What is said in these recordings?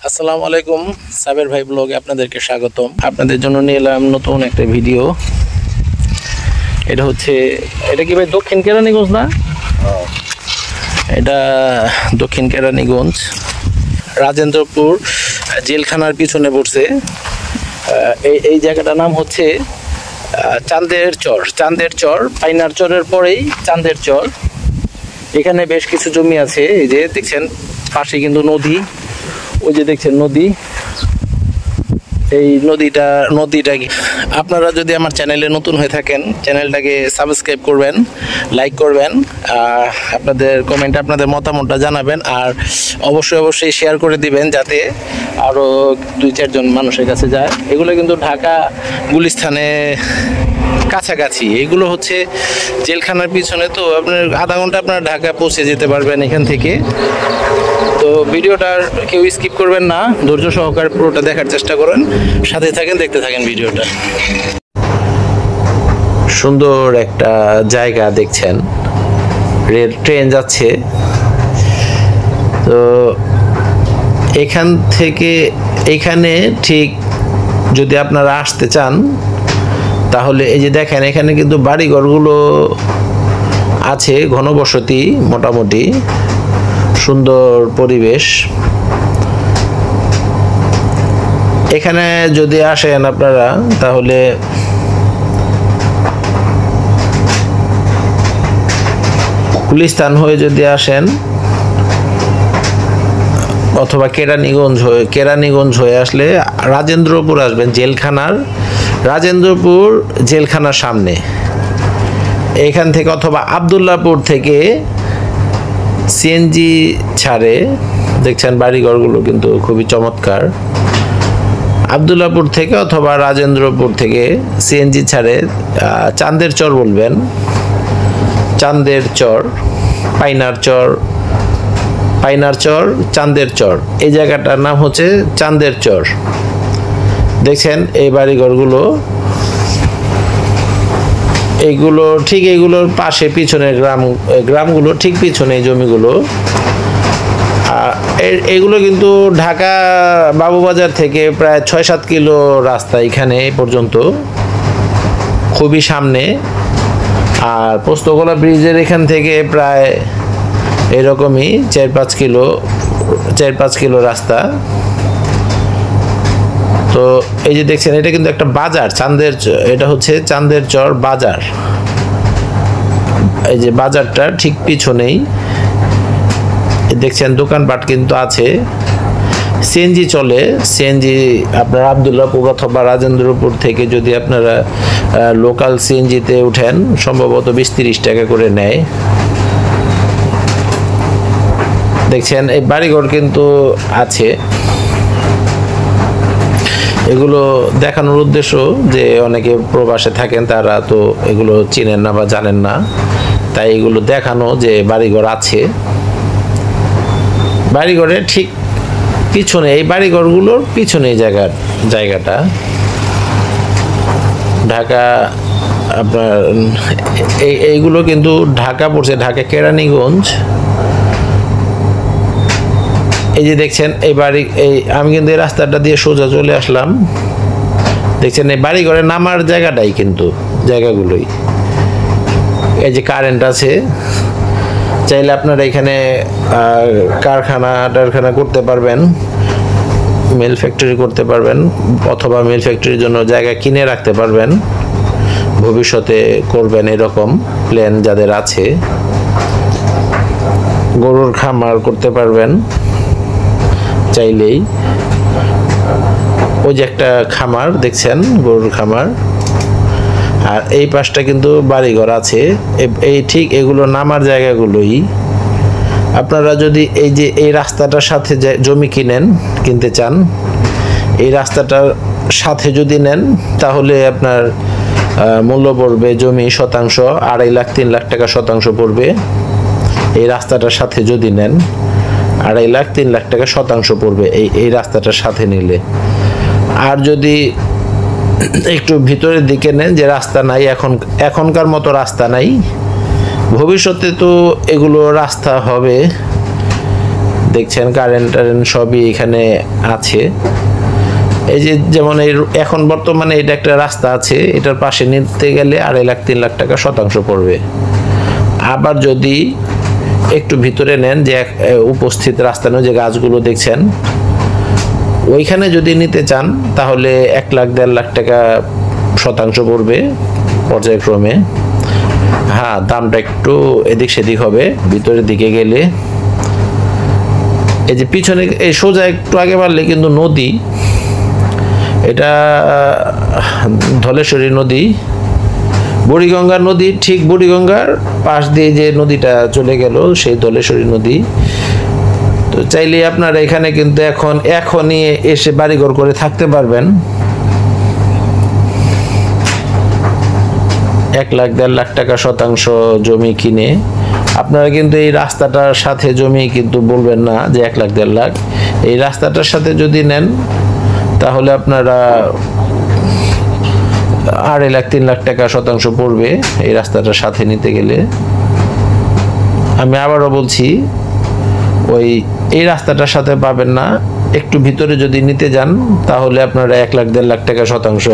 আসসালামু আলাইকুম, সাবের ভাই ব্লগে আপনাদেরকে স্বাগতম। আপনাদের জন্য নিয়ে এলাম নতুন একটা ভিডিও। এটা কি ভাই দক্ষিণ কেরানীগঞ্জ না? এটা দক্ষিণ কেরানীগঞ্জ, রাজেন্দ্রপুর জেলখানার পিছনে পড়ছে। এই জায়গাটার নাম হচ্ছে চাঁদের চর। পাইনার চরের পরেই চাঁদের চর। এখানে বেশ কিছু জমি আছে। এই যে দেখছেন পাশে কিন্তু নদী, ওই যে দেখছেন নদী। এই নদীটা আপনারা যদি আমার চ্যানেলে নতুন হয়ে থাকেন, চ্যানেলটাকে সাবস্ক্রাইব করবেন, লাইক করবেন, আপনাদের কমেন্টে আপনাদের মতামতটা জানাবেন, আর অবশ্যই শেয়ার করে দিবেন যাতে আরও 2-4 জন মানুষের কাছে যায়। এগুলো কিন্তু ঢাকা গুলিস্তানে কাছাকাছি। এগুলো হচ্ছে জেলখানার পিছনে, তো আপনার আধা ঘন্টা আপনার ঢাকা পৌঁছে যেতে পারবেন এখান থেকে। তো ভিডিওটার কেউ স্কিপ করবেন না, ধৈর্য সহকারে পুরোটা দেখার চেষ্টা করেন, সাথে থাকেন, দেখতে থাকেন ভিডিওটা। সুন্দর একটা জায়গা দেখছেন, রেল ট্রেন যাচ্ছে। তো এখানে ঠিক যদি আপনারা আসতে চান তাহলে এই যে দেখেন, এখানে কিন্তু বাড়িঘরগুলো আছে, ঘনবসতি, মোটামুটি সুন্দর পরিবেশ। এখানে যদি আসেন আপনারা তাহলে গুলিস্তান হয়ে যদি আসেন অথবা কেরানীগঞ্জ হয়ে আসলে রাজেন্দ্রপুর আসবেন, রাজেন্দ্রপুর জেলখানার সামনে। এখান থেকে অথবা আব্দুল্লাহপুর থেকে সিএনজি ছাড়ে, দেখছেন বাড়িঘরগুলো কিন্তু খুবই চমৎকার। আব্দুল্লাহপুর থেকে অথবা রাজেন্দ্রপুর থেকে সিএনজি ছাড়ে চাঁদের চর বলবেন, চাঁদের চর, পাইনার চর, চাঁদের চর। এই জায়গাটার নাম হচ্ছে চাঁদের চর। দেখছেন এই বাড়িঘরগুলো, এইগুলোর পাশে পিছনে গ্রামগুলো ঠিক পিছনে জমিগুলো। এগুলো কিন্তু ঢাকা বাবুবাজার থেকে প্রায় 6-7 কিলো রাস্তা এখানে পর্যন্ত, খুবই সামনে। আর পোস্তগোলা ব্রিজের এখান থেকে প্রায় এরকমই 4-5 কিলো রাস্তা। তো এই যে দেখছেন, এটা কিন্তু একটা বাজার, এটা হচ্ছে চাঁদের চর বাজার। এই যে বাজারটা ঠিক পিছনেই দেখছেন দোকানপাট কিন্তু আছে। সিএনজি চলে, আপনার আব্দুল্লাহপুর অথবা রাজেন্দ্রপুর থেকে যদি আপনারা লোকাল সিএনজিতে উঠেন, সম্ভবত 20-30 টাকা করে নেয়। দেখছেন এই বাড়িঘর কিন্তু আছে। এগুলো দেখানোর উদ্দেশ্য যে অনেকে প্রবাসে থাকেন, তারা তো এগুলো চিনেন না বা জানেন না, তাই এগুলো দেখানো যে বাড়িঘর আছে। বাড়িঘরের ঠিক পিছনে, এই বাড়িঘরগুলোর পিছনে জায়গাটা ঢাকা আপনার এইগুলো কিন্তু ঢাকা পড়ছে, ঢাকা কেরানীগঞ্জ। এই যে দেখছেন আমি কিন্তু এই রাস্তাটা দিয়ে সোজা চলে আসলাম। দেখছেন এই বাড়িঘরে নামার জায়গাটাই কিন্তু জায়গাগুলোই। এই যে কারেন্ট আছে, চাইলে আপনারা এখানে কারখানা করতে পারবেন, মিল ফ্যাক্টরি করতে পারবেন, অথবা মিল ফ্যাক্টরির জন্য জায়গা কিনে রাখতে পারবেন, ভবিষ্যতে করবেন এরকম প্ল্যান যাদের আছে। গরুর খামার করতে পারবেন চাইলেই। ওই যে একটা খামার দেখছেন, গরুর খামার। আর এই পাশটা কিন্তু বাড়িঘর আছে। ঠিক এগুলো নামার জায়গাগুলোই। আপনারা যদি এই রাস্তাটার সাথে জমি কিনতে চান, এই রাস্তাটার সাথে যদি নেন তাহলে আপনার মূল্য পড়বে জমি শতাংশ 2.5 লাখ 3 লাখ টাকা শতাংশ পড়বে। এই রাস্তাটার সাথে যদি নেন 2.5 লাখ 3 লাখ টাকা শতাংশ পড়বে এই রাস্তাটার সাথে নিলে। আর যদি একটু ভিতরের দিকে নেন, যে রাস্তা নাই, এখনকার মতো রাস্তা নাই, ভবিষ্যতে তো এগুলো রাস্তা হবে। দেখছেন কারেন্ট সবই এখানে আছে। এই যে যেমন এখন বর্তমানে এটা একটা রাস্তা আছে, এটার পাশে নিতে গেলে 2.5 লাখ 3 লাখ টাকা শতাংশ পড়বে। আবার যদি একটু ভিতরে নেন, যে উপস্থিত রাস্তা নয়, যে গাছগুলো দেখছেন, ওইখানে যদি নিতে চান তাহলে 1 লাখ 1.5 লাখ টাকা শতাংশ পড়বে পর্যায়ক্রমে। হ্যাঁ, দামটা একটু এদিক সেদিক হবে ভিতরের দিকে গেলে। এই যে পিছনে এই সোজা একটু আগে বাড়লে কিন্তু নদী, এটা ধলেশ্বরী নদী, বুড়িগঙ্গা নদী। ঠিক বুড়িগঙ্গার পাশ দিয়ে যে নদীটা চলে গেল সেই ধলেশ্বরী নদী। তো চাইলে আপনারা এখানে কিন্তু এখনই এসে বাড়িঘর করে থাকতে পারবেন। 1 লাখ 1.5 লাখ টাকা শতাংশ জমি কিনে আপনারা কিন্তু এই রাস্তাটার সাথে জমি কিন্তু বলবেন না যে 1 লাখ 1.5 লাখ। এই রাস্তাটার সাথে যদি নেন তাহলে আপনারা 2.5 লাখ 3 লাখ টাকা শতাংশ পড়বে এই রাস্তাটার সাথে নিতে গেলে। আমি আবারও বলছি, এই রাস্তাটার সাথে পাবেন না। একটু ভিতরে যদি নিতে যান তাহলে আপনারা 1 লাখ 1.5 লাখ টাকা শতাংশ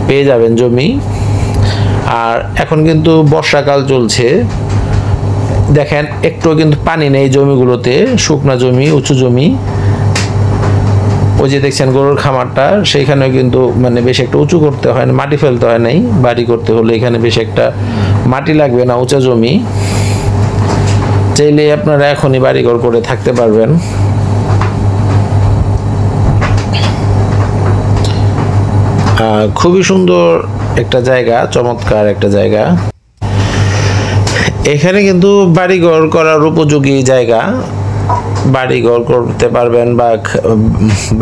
পেয়ে যাবেন জমি। আর এখন কিন্তু বর্ষাকাল চলছে, দেখেন একটু কিন্তু পানি নেই জমিগুলোতে, শুকনা জমি, উঁচু জমি। ওই যে দেখছেন গরুর খামারটা, সেইখানেও কিন্তু মানে বেশ একটা উঁচু করতে হয় না, মাটি ফেলতে হয় নাই। বাড়ি করতে হলে এখানে বেশ একটা মাটি লাগবে না, উঁচা জমি। চাইলে আপনারা এখনই বাড়িঘর করে থাকতে পারবেন। খুবই সুন্দর একটা জায়গা, চমৎকার একটা জায়গা। এখানে কিন্তু বাড়িঘর করার উপযোগী জায়গা, বাড়িঘর করতে পারবেন বা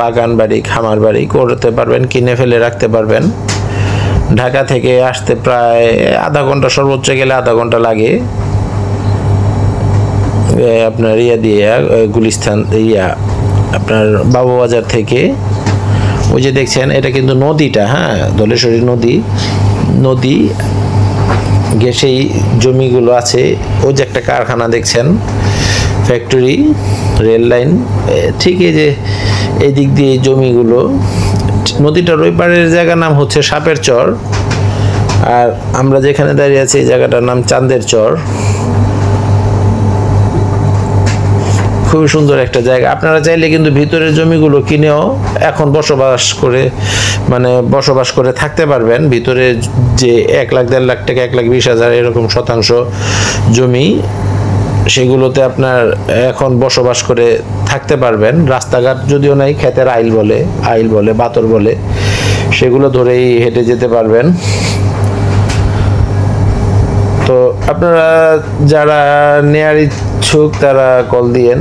বাগান বাড়ি, খামার বাড়ি করতে পারবেন, কিনে ফেলে রাখতে পারবেন। ঢাকা থেকে আসতে প্রায় আধা ঘন্টা, সর্বোচ্চ গেলে আধা ঘন্টা লাগে। আপনার গুলিস্তান আপনার বাবুবাজার থেকে। ওই যে দেখছেন এটা কিন্তু নদীটা, হ্যাঁ, ধলেশ্বরী নদী ঘেঁষেই জমিগুলো আছে। ওই যে একটা কারখানা দেখছেন, ফ্যাক্টরি, রেল লাইন, ঠিক এই যে এই দিক দিয়ে জমিগুলো। নদীটার ওই পাড়ের জায়গার নাম হচ্ছে সাপের চর, আর আমরা যেখানে দাঁড়িয়ে আছি এই জায়গাটার নাম চাঁদের চর। খুবই সুন্দর একটা জায়গা। আপনারা চাইলে কিন্তু ভিতরের জমিগুলো কিনেও এখন বসবাস করে থাকতে পারবেন। ভিতরে যে 1 লাখ 1.5 লাখ টাকা, 1 লাখ 20 হাজার এরকম শতাংশ জমি, সেগুলোতে আপনার এখন বসবাস করে থাকতে পারবেন। রাস্তাঘাট যদিও নাই, ক্ষেতের আইল বলে বাতর বলে, সেগুলো ধরেই হেঁটে যেতে পারবেন। তো আপনারা যারা নেয়ার ইচ্ছুক তারা কল দিয়েন।